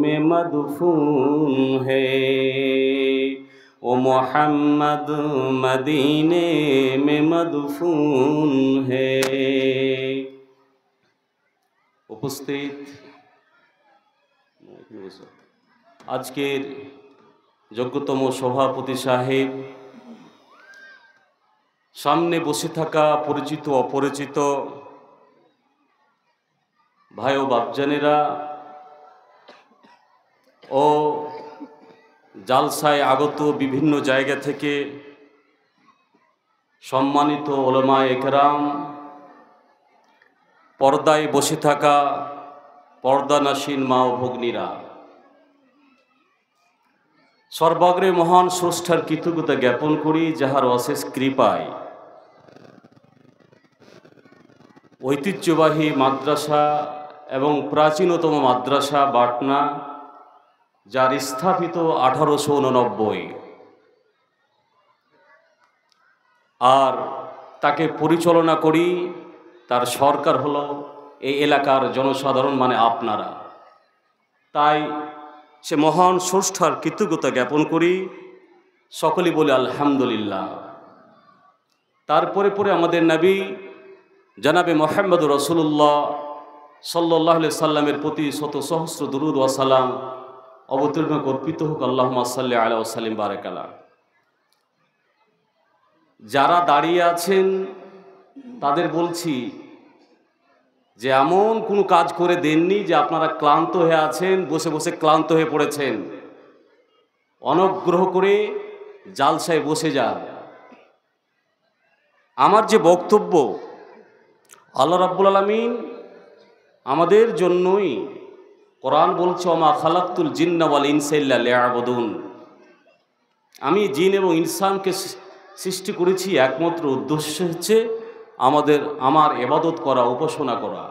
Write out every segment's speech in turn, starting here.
में मदफून है, ओ मोहम्मद मदीने में मदफून है। उपस्थित আজকের যোগ্যতম সভাপতি সাহেব, সামনে বসে থাকা পরিচিত অপরিচিত ভাই ও বাপজানেরা ও জালসায় আগত বিভিন্ন জায়গা থেকে সম্মানিত ওলামায়ে কেরাম, পর্দায় বসে থাকা পর্দানাসীন মা ও ভগ্নীরা, সর্বাগ্রে মহান স্রষ্টার কৃতজ্ঞতা জ্ঞাপন করি, যাহার অশেষ কৃপায় ঐতিহ্যবাহী মাদ্রাসা এবং প্রাচীনতম মাদ্রাসা বাটনা, যার স্থাপিত 1889, আর তাকে পরিচালনা করি, তার সরকার হলো এই এলাকার জনসাধারণ মানে আপনারা। তাই সে মহান স্রষ্টার কৃতজ্ঞতা জ্ঞাপন করি, সকলেই বলে আলহামদুলিল্লাহ। তারপরে পরে আমাদের নবী জনাবে মুহাম্মদ রাসূলুল্লাহ সাল্লাল্লাহু আলাইহি সাল্লামের প্রতি শত সহস্র দুরূদ ওয়া সালাম অবতীর্ণ কর্পিত হোক। আল্লাহুম্মা সাল্লি আলা ওয়া সাল্লিম বারাক আলা। যারা দাঁড়িয়ে আছেন তাদের বলছি যে এমন কোনো কাজ করে দেননি যে আপনারা ক্লান্ত হয়ে আছেন, বসে বসে ক্লান্ত হয়ে পড়েছেন। অনুগ্রহ করে জালসায় বসে যান। আমার যে বক্তব্য, আল্লাহ রাব্বুল আলামিন আমাদের জন্যই কোরআন বলছে, ওমা খালাকতুল জিন্না ওয়াল ইনসা ইল্লা লিয়াবুদুন, আমি জিন এবং ইনসানকে সৃষ্টি করেছি একমাত্র উদ্দেশ্য হচ্ছে আমার ইবাদত করা, উপাসনা করা।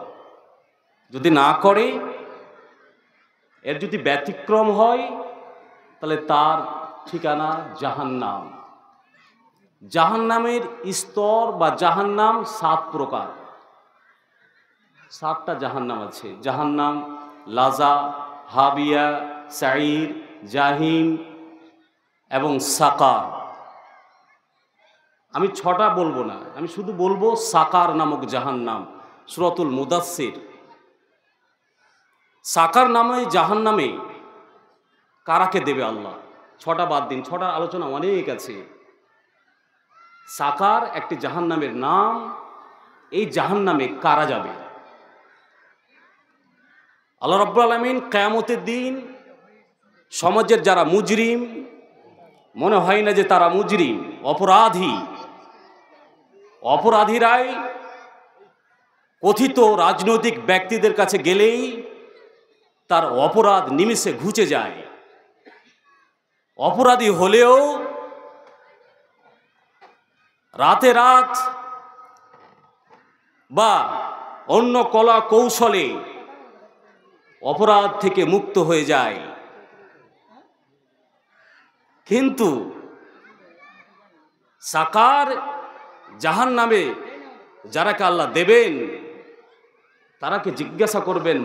যদি না করে, এর যদি ব্যতিক্রম হয়, তাহলে তার ঠিকানা জাহান্নাম। জাহান্নামের স্তর বা জাহান্নাম 7 প্রকার, 7টা জাহান্নাম আছে। জাহান্নাম লাজা, হাবিয়া, সাঈর, জাহিম এবং সাকার। আমি 6টা বলবো না, আমি শুধু বলবো সাকার নামক জাহান্নাম। সূরাতুল মুদাসসির। সাকার নামে জাহান্নামে কারাকে দেবে আল্লাহ? 6টা বাদ দিন, 6টার আলোচনা অনেক আছে। সাকার একটি জাহান্নামের নাম। এই জাহান্নামে কারা যাবে? আল্লাহ রাব্বুল আলামিন কিয়ামতের দিন সমাজের যারা মুজরিম, মনে হয় না যে তারা মুজরিম, অপরাধীরাই কথিত রাজনৈতিক ব্যক্তিদের কাছে গেলেই তার অপরাধ নিমিষে ঘুচে যায়। অপরাধী হলেও রাতে রাত বা অন্য কলা কৌশলে অপরাধ থেকে মুক্ত হয়ে যায়। কিন্তু সাকার জাহান্নামে যারাকে আল্লাহ দেবেন, তারাকে জিজ্ঞাসা করবেন,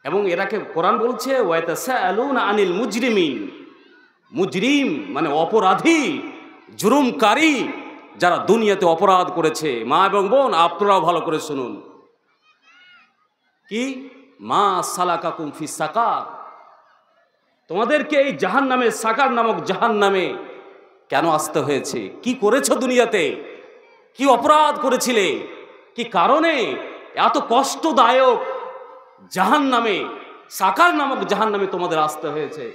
এবং এরাকে কোরআন বলছে ওয়াতাসাআলুনা আনিল মুজরিমিন। মুজরিম মানে অপরাধী, জুলুমকারী, যারা দুনিয়াতে অপরাধ করেছে। মা এবং বোন, আপনারাও ভালো করে শুনুন। কি মা সালাকাকুম ফি সাকার, তোমাদেরকে এই জাহান্নামে, সাকার নামক জাহান্নামে কেন আসতে হয়েছে? কি করেছো দুনিয়াতে? কি অপরাধ করেছিলে? কি কারণে এত কষ্টদায়ক জাহান্নামে, সাকার নামক জাহান্নামে তোমাদের আসতে হয়েছে?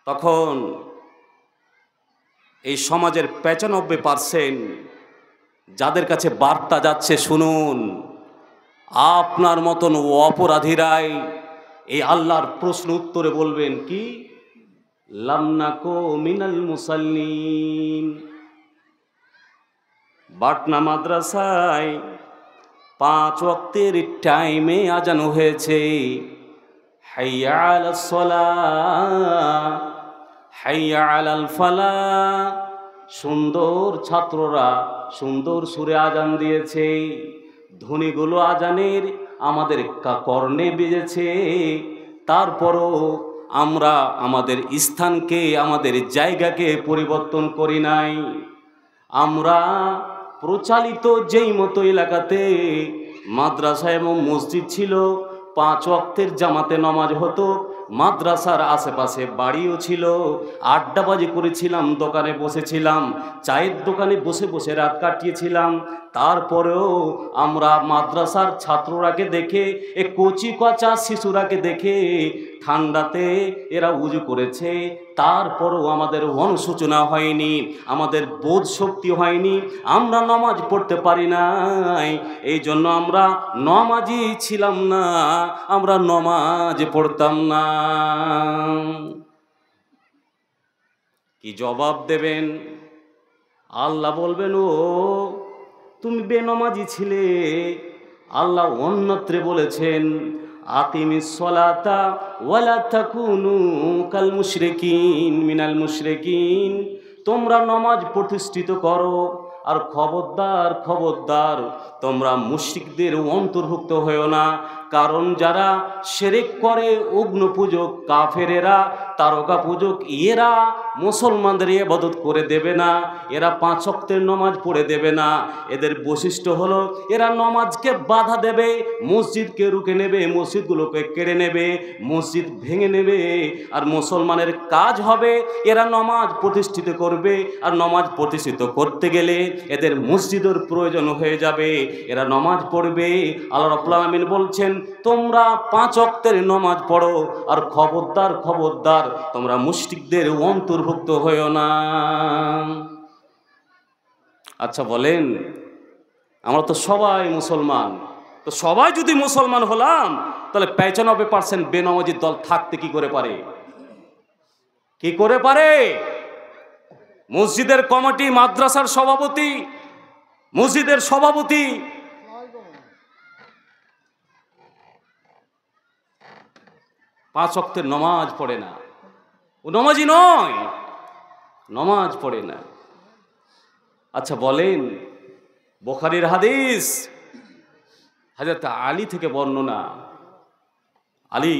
তখন এই সমাজের 95% যাদের কাছে বার্তা যাচ্ছে, শুনুন, আপনার মতন অপরাধীরাই এই আল্লাহর প্রশ্ন উত্তরে বলবেন কি, লাম নাকু মিনাল মুসাল্লিন। বাটনা মাদ্রাসায় 5 ওয়াক্তের টাইমে আজান হয়েছে, হাইয়া আলাস সালাহ, হাইয়া আলাল ফালাহ। সুন্দর ছাত্ররা সুন্দর সুরে আজান দিয়েছে। ধ্বনিগুলো আজানের আমাদের কর্ণে বেজেছে, তারপরও আমরা আমাদের স্থানকে, আমাদের জায়গাকে পরিবর্তন করি নাই। আমরা প্রচালিত যেই মতো এলাকাতে মাদ্রাসা এবং মসজিদ ছিল, 5 ওয়াক্তের জামাতে নামাজ হতো, মাদ্রাসার আশেপাশে বাড়িও ছিল, আড্ডাবাজি করেছিলাম, দোকানে বসেছিলাম, চায়ের দোকানে বসে বসে রাত কাটিয়েছিলাম। তারপরেও আমরা মাদ্রাসার ছাত্ররাকে দেখে, এ কচি কচা শিশুরাকে দেখে ঠান্ডাতে এরা উজু করেছে, তারপরও আমাদের অনুশোচনা হয়নি, আমাদের বোধ শক্তি হয়নি, আমরা নামাজ পড়তে পারি নাই। এই জন্য আমরা নামাজি ছিলাম না, আমরা নামাজ পড়তাম না। কি জবাব দেবেন? আল্লাহ বলবেন, ও তুমি বেনামাজি ছিলে। আল্লাহ অন্যত্রে বলেছেন, আকিমিস সলাতা ওয়ালা তাকুনু কাল মুশরিকিন মিনাল মুশরিকিন, তোমরা নামাজ প্রতিষ্ঠিত করো, আর খবরদার খবরদার তোমরা মুশরিকদের অন্তর্ভুক্ত হয়েও না। কারণ যারা শিরক করে, অগ্নি পূজক, কাফেরেরা, তারকা পূজক, এরা মুসলমানদের ইবাদত করে দেবে না, এরা 5 ওয়াক্তের নামাজ পড়ে দেবে না। এদের বৈশিষ্ট্য হলো এরা নামাজকে বাধা দেবে, মসজিদকে রুখে নেবে, মসজিদগুলোকে কেড়ে নেবে, মসজিদ ভেঙে নেবে। আর মুসলমানের কাজ হবে এরা নামাজ প্রতিষ্ঠিত করবে, আর নামাজ প্রতিষ্ঠিত করতে গেলে এদের মসজিদের প্রয়োজন হয়ে যাবে, এরা নামাজ পড়বে। আল্লাহ রাব্বুল আলামিন বলছেন, তোমরা 5 ওয়াক্তের নামাজ পড়ো, আর খবরদার খবরদার তোমরা মুশরিকদের অন্তর্ভুক্ত হয়েও না। আচ্ছা বলেন, আমরা তো সবাই মুসলমান, তো সবাই যদি মুসলমান হলাম, তাহলে 95% বেনামাজির দল থাকতে কি করে পারে? কি করে পারে? মসজিদের কমিটি, মাদ্রাসার সভাপতি, মসজিদের সভাপতি, 5 ওয়াক্তের নামাজ পড়ে না, ও নামাজি নয়, নামাজ পড়ে না। আচ্ছা বলেন, বুখারীর হাদিস, হযরত আলী থেকে বর্ণনা, আলী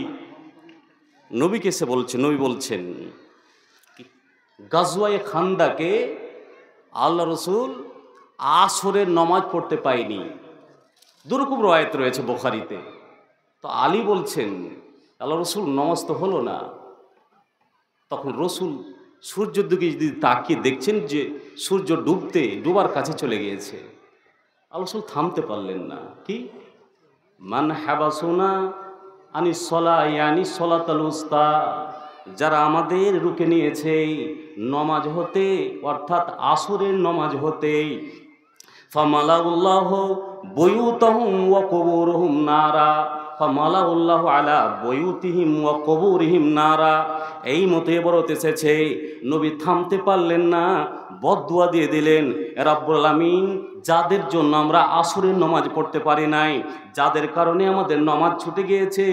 নবীকে এসে বলছেন, নবী বলছেন, গাজওয়ায়ে খান্দাকে আল্লাহ রসুল আসরের নামাজ পড়তে পায়নি, দুরকম রওয়ায়াত রয়েছে বুখারীতে। তো আলী বলছেন, আল্লাহ রসুল নামাজ তো হলো না। তখন রসুল সূর্যের দিকে যদি তাকিয়ে দেখছেন যে সূর্য ডুবার কাছে চলে গিয়েছে, আল্লাহ রসুল থামতে পারলেন না। কি মান হাবাসুনা আনি সলা ইয়ানি সলাতুল উস্তা, যারা আমাদের রুকে নিয়েছে নামাজ হতে, অর্থাৎ আসরের নামাজ হতে, ফামালাউল্লাহু বুয়ুতাহুম ওয়া কুবুরুহুম নারা, ফামালাউল্লাহু আলা বুয়ুতিহিম ওয়া কুবুরিহিম নারা। এই মতো এবারত এসেছে, নবী থামতে পারলেন না, বদদুয়া দিয়ে দিলেন, রাব্বুল আলামিন যাদের জন্য আমরা আসরের নামাজ পড়তে পারি নাই, যাদের কারণে আমাদের নামাজ ছুটে গিয়েছে,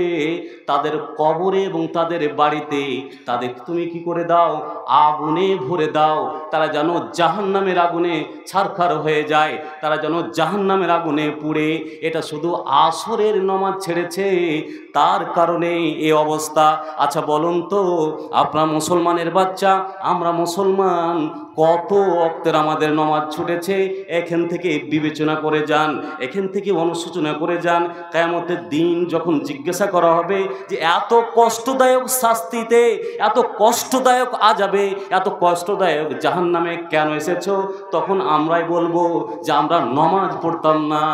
তাদের কবরে এবং তাদের বাড়িতে তাদের তুমি কি করে দাও? আগুনে ভরে দাও, তারা যেন জাহান্নামের আগুনে ছারখার হয়ে যায়, তারা যেন জাহান্নামের আগুনে পুড়ে। এটা শুধু আসরের নামাজ ছেড়েছে, তার কারণে এই অবস্থা। আচ্ছা বলুন তো, আপনার মুসলমানের বাচ্চা, আমরা মুসলমান, কত ওয়াক্তের আমাদের নামাজ ছুটেছে? এখান থেকে বিবেচনা করে যান, এখান থেকে অনুশোচনা করে যান। কিয়ামতের দিন যখন জিজ্ঞাসা করা হবে যে এত কষ্টদায়ক শাস্তিতে, এত কষ্টদায়ক আযাবে, এত কষ্টদায়ক জাহান্নামে কেন এসেছো, তখন আমরাই বলবো যে আমরা নামাজ পড়তাম না,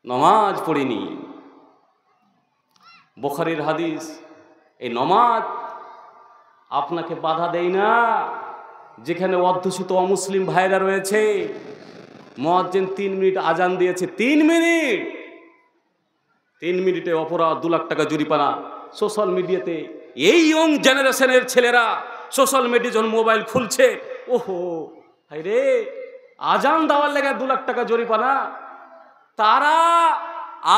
নামাজ পড়িনি। বুখারীর হাদিস। এই নামাজ আপনাকে বাধা দেয় না। যেখানে অধ্যুষিত অমুসলিম ভাইরা রয়েছে, মুয়াজ্জিন 3 মিনিট আজান দিয়েছে, 3 মিনিটে অপরাধ, 2 লাখ টাকা জরিমানা। সোশ্যাল মিডিয়াতে এই ইয়ং জেনারেশনের ছেলেরা সোশ্যাল মিডিয়া যখন মোবাইল খুলছে, ওহো হাই রে, আজান দেওয়ার লেগে 2 লাখ টাকা জরিমানা। তারা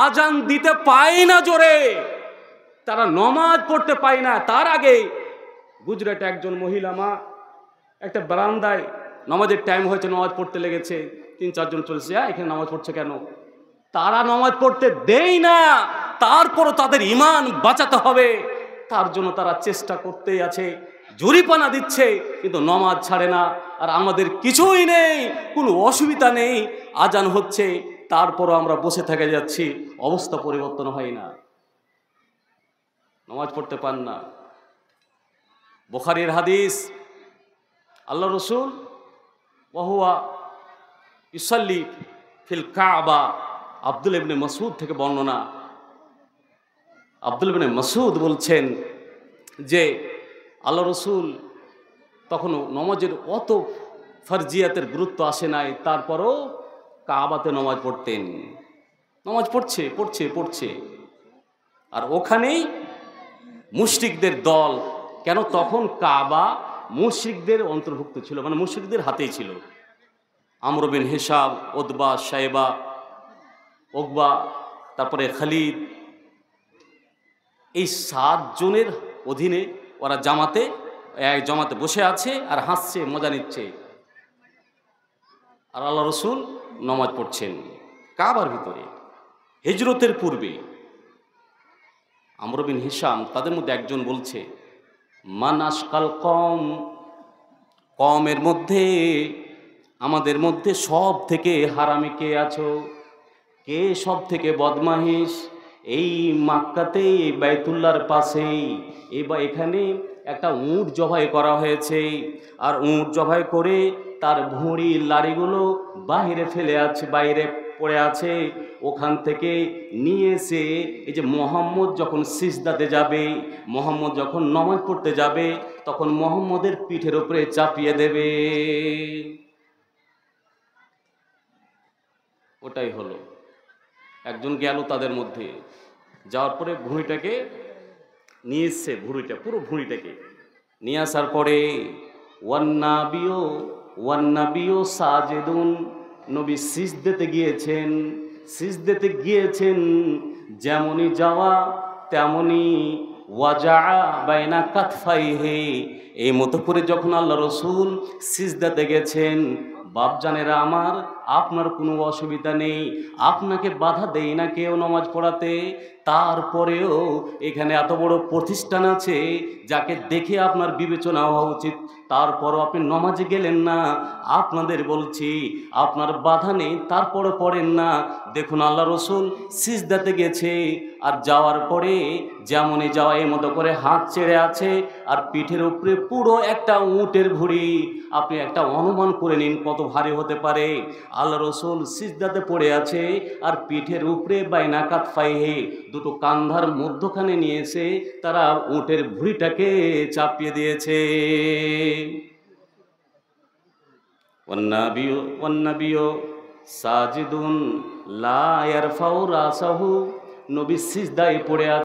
আজান দিতে পায় না জোরে, তারা নামাজ পড়তে পায় না। তার আগে গুজরাটে একজন মহিলা মা একটা বারান্দায়, নামাজের টাইম হয়েছে, নামাজ পড়তে লেগেছে, 3-4 জন চলছে, এখানে নামাজ পড়ছে কেন? তারা নামাজ পড়তে দেয় না, তারপরও তাদের ঈমান বাঁচাতে হবে, তার জন্য তারা চেষ্টা করতেই আছে, জরিপানা দিচ্ছে, কিন্তু নামাজ ছাড়ে না। আর আমাদের কিছুই নেই, কোনো অসুবিধা নেই, আজান হচ্ছে, তারপরও আমরা বসে থেকে যাচ্ছি, অবস্থা পরিবর্তন হয় না, নামাজ পড়তে পান না। বুখারীর হাদিস, আল্লাহ রসুল ওয়াহুয়া ইউসাল্লি ফিল কাবা, আব্দুল ইবনে মাসউদ থেকে বর্ণনা। আব্দুল ইবনে মাসউদ বলছেন যে আল্লাহ রসুল তখনও নমাজের অত ফরজিয়াতের গুরুত্ব আসে নাই, তারপরও কাবাতে নমাজ পড়তেন। নমাজ পড়ছে পড়ছে পড়ছে, আর ওখানেই মুশরিকদের দল, কেন তখন কাবা মুশরিকদের অন্তর্ভুক্ত ছিল, মানে মুশরিকদের হাতেই ছিল। আমর বিন হিশাম, উতবা, শাইবা, উকবা, তারপরে খালিদ, এই 7 জনের অধীনে ওরা জামাতে বসে আছে আর হাসছে, মজা নিচ্ছে, আর আল্লাহ রসুল নমাজ পড়ছেন কাবার ভিতরে। হিজরতের পূর্বে আমর বিন হিশাম, তাদের মধ্যে একজন বলছে, মান আশকাল কম, কমের মধ্যে আমাদের মধ্যে সব থেকে হারামি কে আছো, কে সব থেকে বদমাহিশ? এই মাক্কাতেই, বাইতুল্লাহর পাশেই এখানে একটা উট জবাই করা হয়েছে, আর উট জবাই করে তার ভুঁড়ি লাড়িগুলো বাইরে ফেলে আছে, বাইরে পড়ে আছে, ওখান থেকে নিয়ে এসে এই যে মোহাম্মদ যখন সিজদাতে যাবে, মোহাম্মদ যখন নামাজ পড়তে যাবে, তখন মোহাম্মদের পিঠের উপরে চাপিয়ে দেবে। ওটাই হলো। একজন গেল তাদের মধ্যে, যাওয়ার পরে ভুঁড়িটাকে নিয়ে এসছে, পুরো ভুঁড়িটাকে নিয়ে আসার পরে ওয়ান্নাবিও সাজেদুন, নবী সিজদাতে গিয়েছেন, যেমনই যাওয়া তেমনই ওয়াজা বাইনা কাতফাইহি, এই মতো করে যখন আল্লাহ রসুল সিজদাতে গেছেন, বাপজানেরা আমার, আপনার কোনো অসুবিধা নেই, আপনাকে বাধা দেই না কেউ নামাজ পড়াতে, তারপরেও এখানে এত বড় প্রতিষ্ঠান আছে যাকে দেখে আপনার বিবেচনা হওয়া উচিত, তারপরও আপনি নামাজে গেলেন না। আপনাদের বলছি, আপনার বাধা নেই, তারপরও পড়েন না। দেখুন আল্লাহ রসুল সিজদাতে গেছে, আর যাওয়ার পরে যেমনই যাওয়া এই মতো করে হাত ছেড়ে আছে, আর পিঠের উপরে পুরো একটা উটের ভুঁড়ি। আপনি একটা অনুমান করে নিন কত ভারী হতে পারে। আল্লাহ রসুল সিজদাতে পড়ে আছে, আর পিঠের উপরে বাইনা কাতফাইহি, দুটো কান্ধার মধ্যখানে নিয়ে এসে তারা উটের ভুঁড়িটাকে চাপিয়ে দিয়েছে। ওয়ান্নাবিয়্যু সাজিদুন লা ইয়ারফাউ রাসাহু, নবী সিজদায় পড়ে আছে।